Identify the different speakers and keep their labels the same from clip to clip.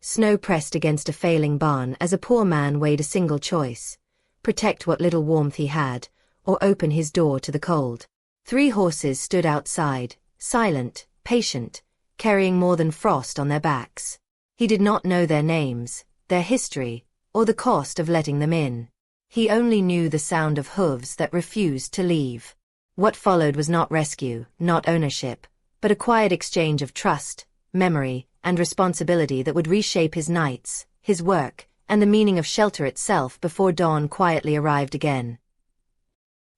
Speaker 1: Snow pressed against a failing barn as a poor man weighed a single choice: protect what little warmth he had, or open his door to the cold. 3 horses stood outside, silent, patient, carrying more than frost on their backs. He did not know their names, their history, or the cost of letting them in. He only knew the sound of hooves that refused to leave. What followed was not rescue, not ownership, but a quiet exchange of trust, memory, and responsibility that would reshape his nights, his work, and the meaning of shelter itself before dawn quietly arrived again.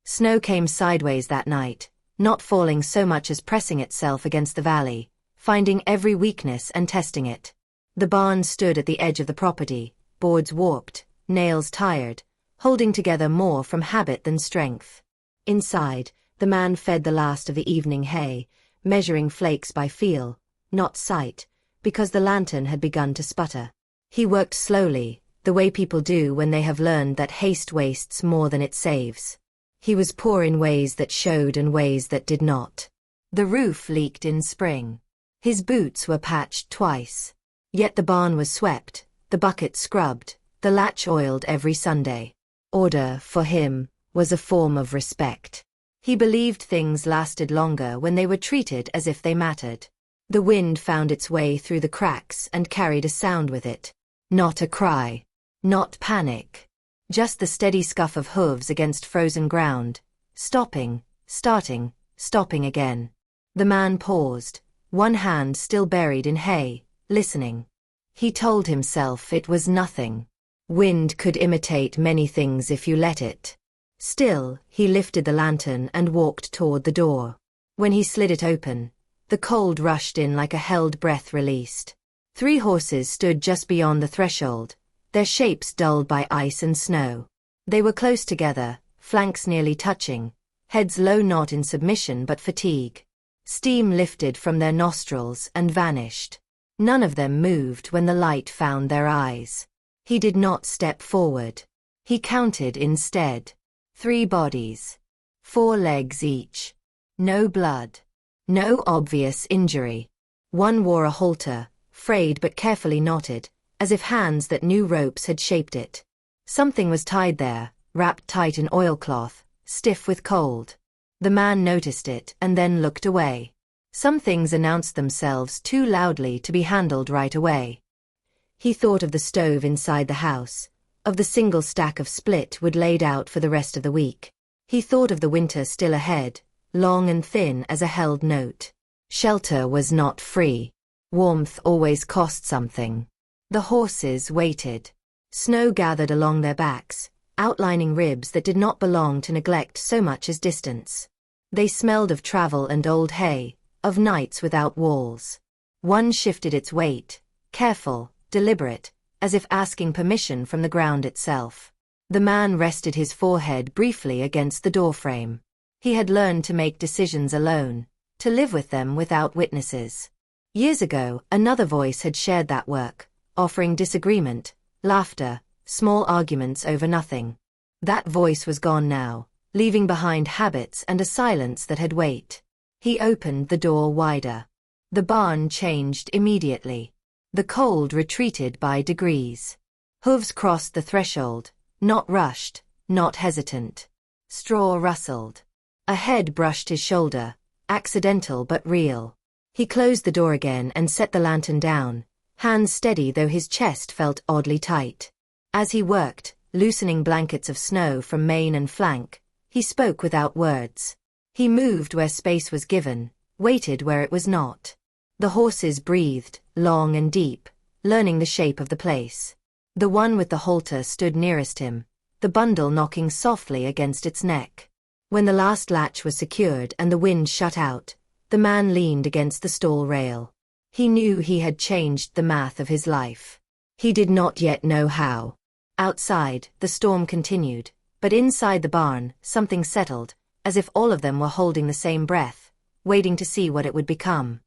Speaker 1: Snow came sideways that night, not falling so much as pressing itself against the valley, finding every weakness and testing it. The barn stood at the edge of the property, boards warped, nails tired, holding together more from habit than strength. Inside, the man fed the last of the evening hay, measuring flakes by feel, not sight, because the lantern had begun to sputter. He worked slowly, the way people do when they have learned that haste wastes more than it saves. He was poor in ways that showed and ways that did not. The roof leaked in spring. His boots were patched twice. Yet the barn was swept, the bucket scrubbed, the latch oiled every Sunday. Order, for him, was a form of respect. He believed things lasted longer when they were treated as if they mattered. The wind found its way through the cracks and carried a sound with it. Not a cry. Not panic. Just the steady scuff of hooves against frozen ground. Stopping, starting, stopping again. The man paused, one hand still buried in hay, listening. He told himself it was nothing. Wind could imitate many things if you let it. Still, he lifted the lantern and walked toward the door. When he slid it open, the cold rushed in like a held breath released. 3 horses stood just beyond the threshold, their shapes dulled by ice and snow. They were close together, flanks nearly touching, heads low not in submission but fatigue. Steam lifted from their nostrils and vanished. None of them moved when the light found their eyes. He did not step forward. He counted instead. 3 bodies. 4 legs each. No blood. No obvious injury. One wore a halter, frayed but carefully knotted, as if hands that knew ropes had shaped it. Something was tied there, wrapped tight in oilcloth, stiff with cold. The man noticed it and then looked away. Some things announced themselves too loudly to be handled right away. He thought of the stove inside the house, of the single stack of split wood laid out for the rest of the week. He thought of the winter still ahead, long and thin as a held note. Shelter was not free. Warmth always cost something. The horses waited. Snow gathered along their backs, outlining ribs that did not belong to neglect so much as distance. They smelled of travel and old hay, of nights without walls. One shifted its weight, careful, deliberate, as if asking permission from the ground itself. The man rested his forehead briefly against the doorframe. He had learned to make decisions alone, to live with them without witnesses. Years ago, another voice had shared that work, offering disagreement, laughter, small arguments over nothing. That voice was gone now, leaving behind habits and a silence that had weight. He opened the door wider. The barn changed immediately. The cold retreated by degrees. Hooves crossed the threshold, not rushed, not hesitant. Straw rustled. A head brushed his shoulder, accidental but real. He closed the door again and set the lantern down, hands steady though his chest felt oddly tight. As he worked, loosening blankets of snow from mane and flank, he spoke without words. He moved where space was given, waited where it was not. The horses breathed, long and deep, learning the shape of the place. The one with the halter stood nearest him, the bundle knocking softly against its neck. When the last latch was secured and the wind shut out, the man leaned against the stall rail. He knew he had changed the math of his life. He did not yet know how. Outside, the storm continued, but inside the barn, something settled, as if all of them were holding the same breath, waiting to see what it would become.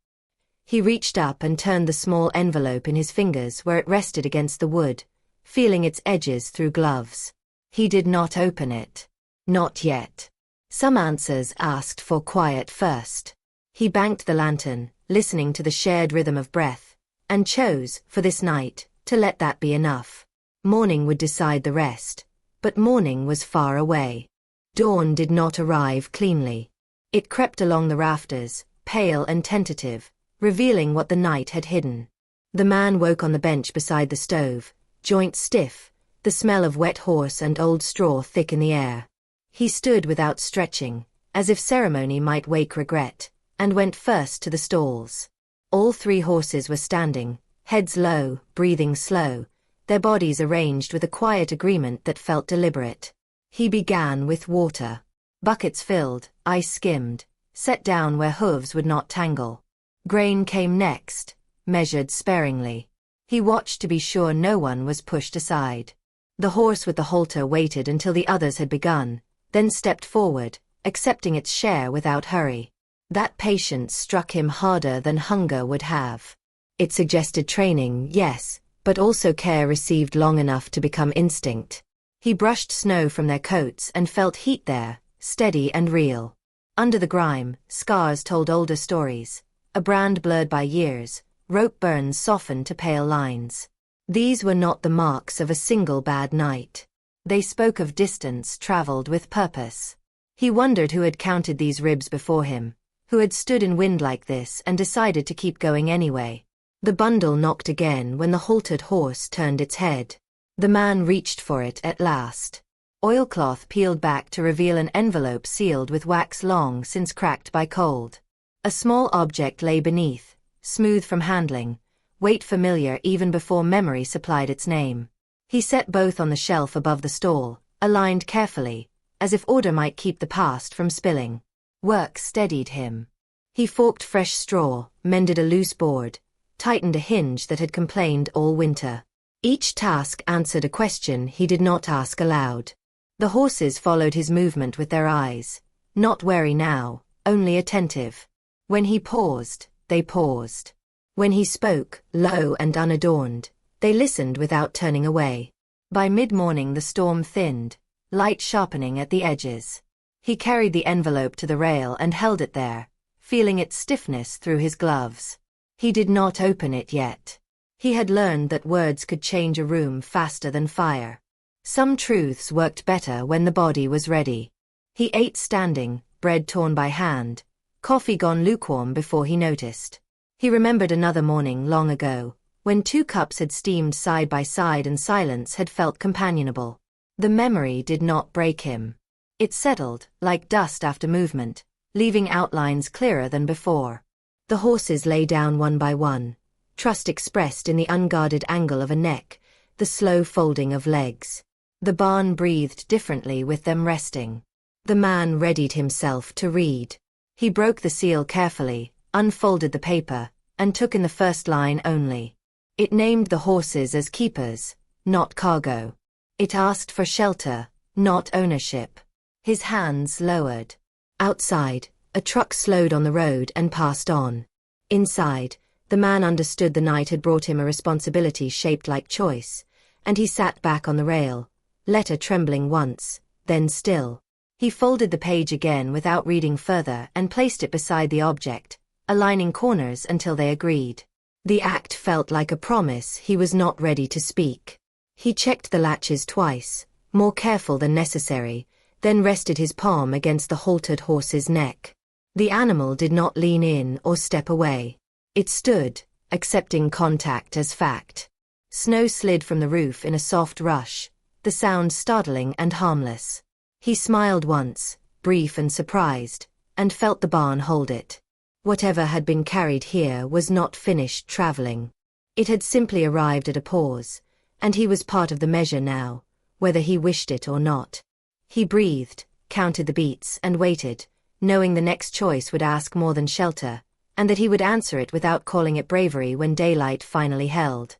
Speaker 1: He reached up and turned the small envelope in his fingers where it rested against the wood, feeling its edges through gloves. He did not open it. Not yet. Some answers asked for quiet first. He banked the lantern, listening to the shared rhythm of breath, and chose, for this night, to let that be enough. Morning would decide the rest, but morning was far away. Dawn did not arrive cleanly. It crept along the rafters, pale and tentative, revealing what the night had hidden. The man woke on the bench beside the stove, joints stiff, the smell of wet horse and old straw thick in the air. He stood without stretching, as if ceremony might wake regret, and went first to the stalls. All 3 horses were standing, heads low, breathing slow, their bodies arranged with a quiet agreement that felt deliberate. He began with water. Buckets filled, ice skimmed, set down where hooves would not tangle. Grain came next, measured sparingly. He watched to be sure no one was pushed aside. The horse with the halter waited until the others had begun, then stepped forward, accepting its share without hurry. That patience struck him harder than hunger would have. It suggested training, yes, but also care received long enough to become instinct. He brushed snow from their coats and felt heat there, steady and real. Under the grime, scars told older stories, a brand blurred by years, rope burns softened to pale lines. These were not the marks of a single bad night. They spoke of distance traveled with purpose. He wondered who had counted these ribs before him, who had stood in wind like this and decided to keep going anyway. The bundle knocked again when the haltered horse turned its head. The man reached for it at last. Oilcloth peeled back to reveal an envelope sealed with wax long since cracked by cold. A small object lay beneath, smooth from handling, weight familiar even before memory supplied its name. He set both on the shelf above the stall, aligned carefully, as if order might keep the past from spilling. Work steadied him. He forked fresh straw, mended a loose board, tightened a hinge that had complained all winter. Each task answered a question he did not ask aloud. The horses followed his movement with their eyes, not wary now, only attentive. When he paused, they paused. When he spoke, low and unadorned, they listened without turning away. By mid-morning the storm thinned, light sharpening at the edges. He carried the envelope to the rail and held it there, feeling its stiffness through his gloves. He did not open it yet. He had learned that words could change a room faster than fire. Some truths worked better when the body was ready. He ate standing, bread torn by hand, coffee gone lukewarm before he noticed. He remembered another morning long ago, when 2 cups had steamed side by side and silence had felt companionable. The memory did not break him. It settled, like dust after movement, leaving outlines clearer than before. The horses lay down one by one, trust expressed in the unguarded angle of a neck, the slow folding of legs. The barn breathed differently with them resting. The man readied himself to read. He broke the seal carefully, unfolded the paper, and took in the first line only. It named the horses as keepers, not cargo. It asked for shelter, not ownership. His hands lowered. Outside, a truck slowed on the road and passed on. Inside, the man understood the night had brought him a responsibility shaped like choice, and he sat back on the rail, letter trembling once, then still. He folded the page again without reading further and placed it beside the object, aligning corners until they agreed. The act felt like a promise he was not ready to speak. He checked the latches twice, more careful than necessary, then rested his palm against the haltered horse's neck. The animal did not lean in or step away. It stood, accepting contact as fact. Snow slid from the roof in a soft rush, the sound startling and harmless. He smiled once, brief and surprised, and felt the barn hold it. Whatever had been carried here was not finished traveling. It had simply arrived at a pause, and he was part of the measure now, whether he wished it or not. He breathed, counted the beats, and waited, knowing the next choice would ask more than shelter, and that he would answer it without calling it bravery when daylight finally held.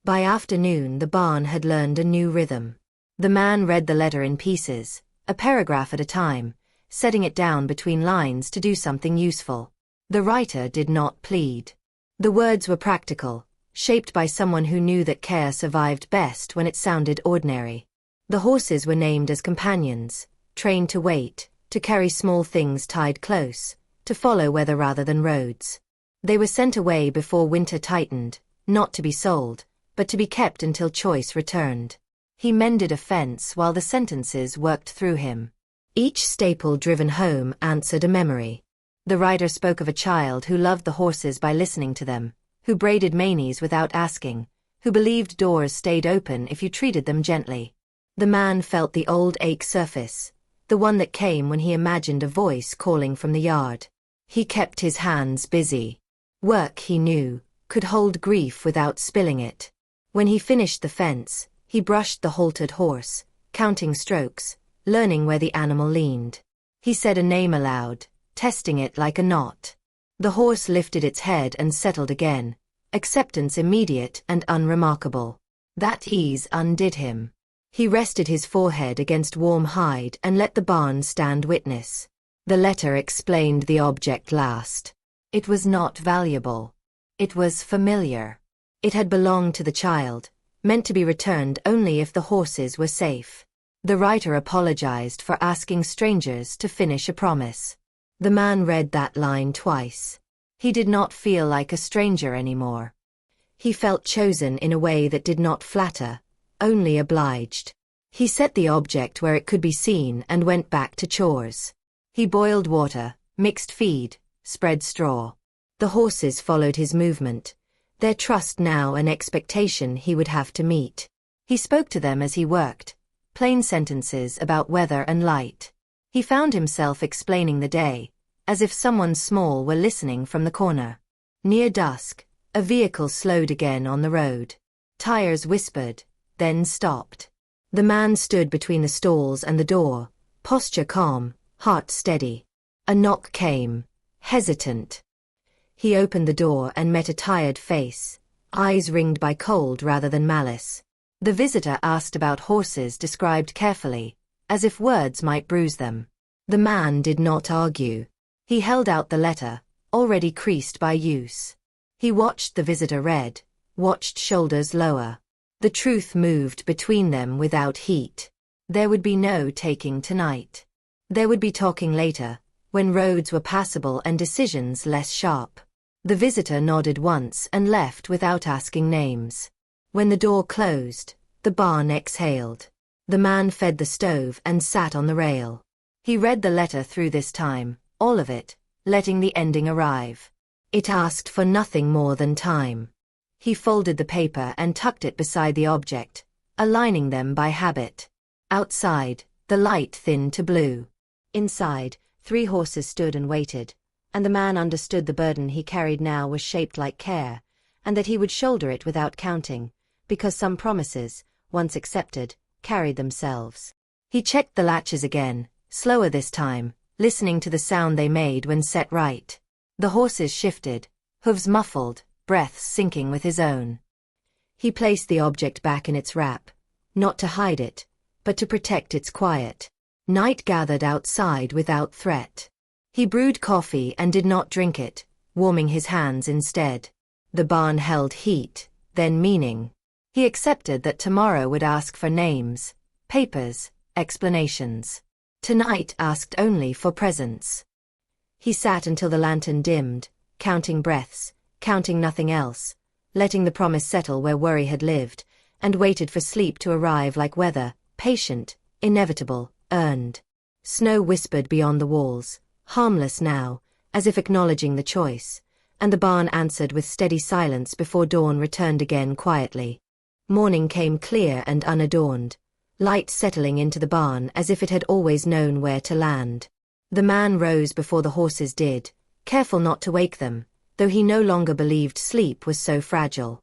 Speaker 1: By afternoon the barn had learned a new rhythm. The man read the letter in pieces, a paragraph at a time, setting it down between lines to do something useful. The writer did not plead. The words were practical, shaped by someone who knew that care survived best when it sounded ordinary. The horses were named as companions, trained to wait, to carry small things tied close, to follow weather rather than roads. They were sent away before winter tightened, not to be sold, but to be kept until choice returned. He mended a fence while the sentences worked through him. Each staple driven home answered a memory. The writer spoke of a child who loved the horses by listening to them, who braided manes without asking, who believed doors stayed open if you treated them gently. The man felt the old ache surface, the one that came when he imagined a voice calling from the yard. He kept his hands busy. Work, he knew, could hold grief without spilling it. When he finished the fence, he brushed the haltered horse, counting strokes, learning where the animal leaned. He said a name aloud, testing it like a knot. The horse lifted its head and settled again, acceptance immediate and unremarkable. That ease undid him. He rested his forehead against warm hide and let the barn stand witness. The letter explained the object last. It was not valuable. It was familiar. It had belonged to the child, meant to be returned only if the horses were safe. The writer apologized for asking strangers to finish a promise. The man read that line twice. He did not feel like a stranger anymore. He felt chosen in a way that did not flatter, only obliged. He set the object where it could be seen and went back to chores. He boiled water, mixed feed, spread straw. The horses followed his movement, their trust now an expectation he would have to meet. He spoke to them as he worked, plain sentences about weather and light. He found himself explaining the day, as if someone small were listening from the corner. Near dusk, a vehicle slowed again on the road. Tires whispered, then stopped. The man stood between the stalls and the door, posture calm, heart steady. A knock came, hesitant. He opened the door and met a tired face, eyes ringed by cold rather than malice. The visitor asked about horses described carefully, as if words might bruise them. The man did not argue. He held out the letter, already creased by use. He watched the visitor read, watched shoulders lower. The truth moved between them without heat. There would be no taking tonight. There would be talking later, when roads were passable and decisions less sharp. The visitor nodded once and left without asking names. When the door closed, the barn exhaled. The man fed the stove and sat on the rail. He read the letter through this time, all of it, letting the ending arrive. It asked for nothing more than time. He folded the paper and tucked it beside the object, aligning them by habit. Outside, the light thinned to blue. Inside, 3 horses stood and waited, and the man understood the burden he carried now was shaped like care, and that he would shoulder it without counting, because some promises, once accepted, carried themselves. He checked the latches again, slower this time, listening to the sound they made when set right. The horses shifted, hooves muffled, breaths syncing with his own. He placed the object back in its wrap, not to hide it, but to protect its quiet. Night gathered outside without threat. He brewed coffee and did not drink it, warming his hands instead. The barn held heat, then meaning. He accepted that tomorrow would ask for names, papers, explanations. Tonight asked only for presence. He sat until the lantern dimmed, counting breaths, counting nothing else, letting the promise settle where worry had lived, and waited for sleep to arrive like weather, patient, inevitable, earned. Snow whispered beyond the walls, harmless now, as if acknowledging the choice, and the barn answered with steady silence before dawn returned again quietly. Morning came clear and unadorned, light settling into the barn as if it had always known where to land. The man rose before the horses did, careful not to wake them, though he no longer believed sleep was so fragile.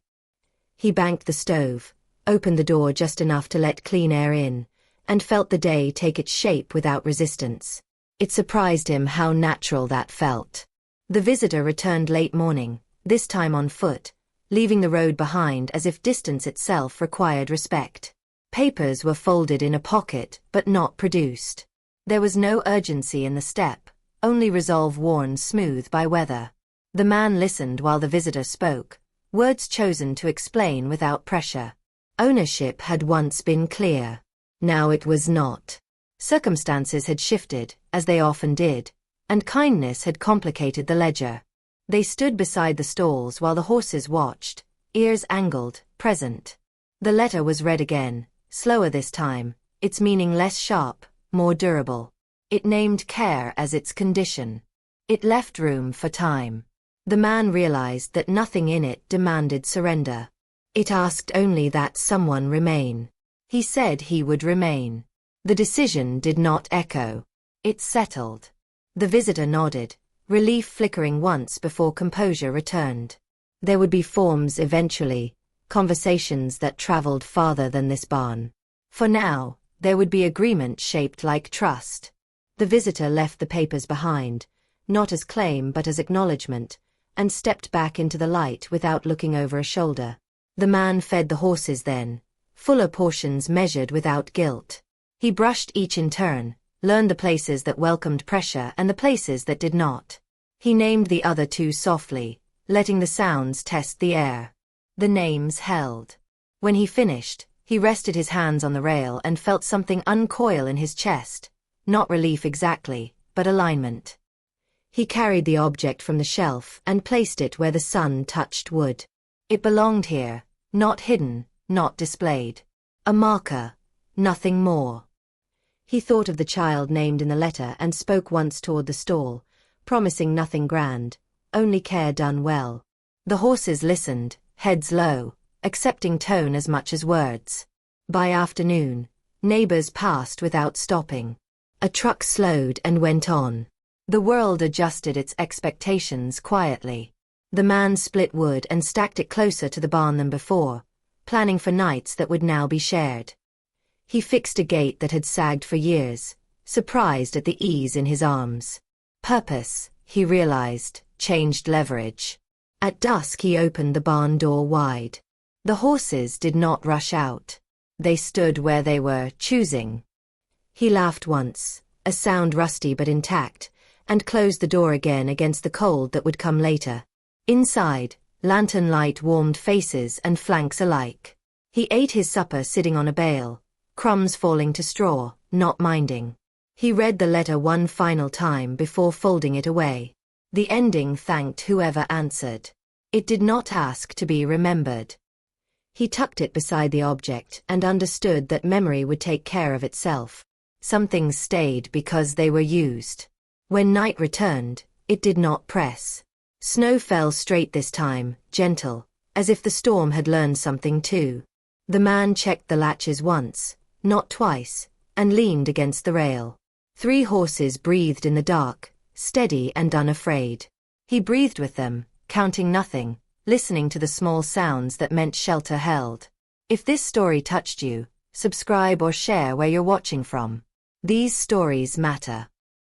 Speaker 1: He banked the stove, opened the door just enough to let clean air in, and felt the day take its shape without resistance. It surprised him how natural that felt. The visitor returned late morning, this time on foot, leaving the road behind as if distance itself required respect. Papers were folded in a pocket but not produced. There was no urgency in the step, only resolve worn smooth by weather. The man listened while the visitor spoke, words chosen to explain without pressure. Ownership had once been clear. Now it was not. Circumstances had shifted, as they often did, and kindness had complicated the ledger. They stood beside the stalls while the horses watched, ears angled, present. The letter was read again, slower this time, its meaning less sharp, more durable. It named care as its condition. It left room for time. The man realized that nothing in it demanded surrender. It asked only that someone remain. He said he would remain. The decision did not echo. It settled. The visitor nodded, relief flickering once before composure returned. There would be forms eventually, conversations that traveled farther than this barn. For now, there would be agreement shaped like trust. The visitor left the papers behind, not as claim but as acknowledgement, and stepped back into the light without looking over a shoulder. The man fed the horses then, fuller portions measured without guilt. He brushed each in turn, learned the places that welcomed pressure and the places that did not. He named the other two softly, letting the sounds test the air. The names held. When he finished, he rested his hands on the rail and felt something uncoil in his chest. Not relief exactly, but alignment. He carried the object from the shelf and placed it where the sun touched wood. It belonged here, not hidden, not displayed. A marker, nothing more. He thought of the child named in the letter and spoke once toward the stall, promising nothing grand, only care done well. The horses listened, heads low, accepting tone as much as words. By afternoon, neighbors passed without stopping. A truck slowed and went on. The world adjusted its expectations quietly. The man split wood and stacked it closer to the barn than before, planning for nights that would now be shared. He fixed a gate that had sagged for years, surprised at the ease in his arms. Purpose, he realized, changed leverage. At dusk he opened the barn door wide. The horses did not rush out. They stood where they were, choosing. He laughed once, a sound rusty but intact, and closed the door again against the cold that would come later. Inside, lantern light warmed faces and flanks alike. He ate his supper sitting on a bale, crumbs falling to straw, not minding. He read the letter one final time before folding it away. The ending thanked whoever answered. It did not ask to be remembered. He tucked it beside the object and understood that memory would take care of itself. Some things stayed because they were used. When night returned, it did not press. Snow fell straight this time, gentle, as if the storm had learned something too. The man checked the latches once, not twice, and leaned against the rail. 3 horses breathed in the dark, steady and unafraid. He breathed with them, counting nothing, listening to the small sounds that meant shelter held. If this story touched you, subscribe or share where you're watching from. These stories matter.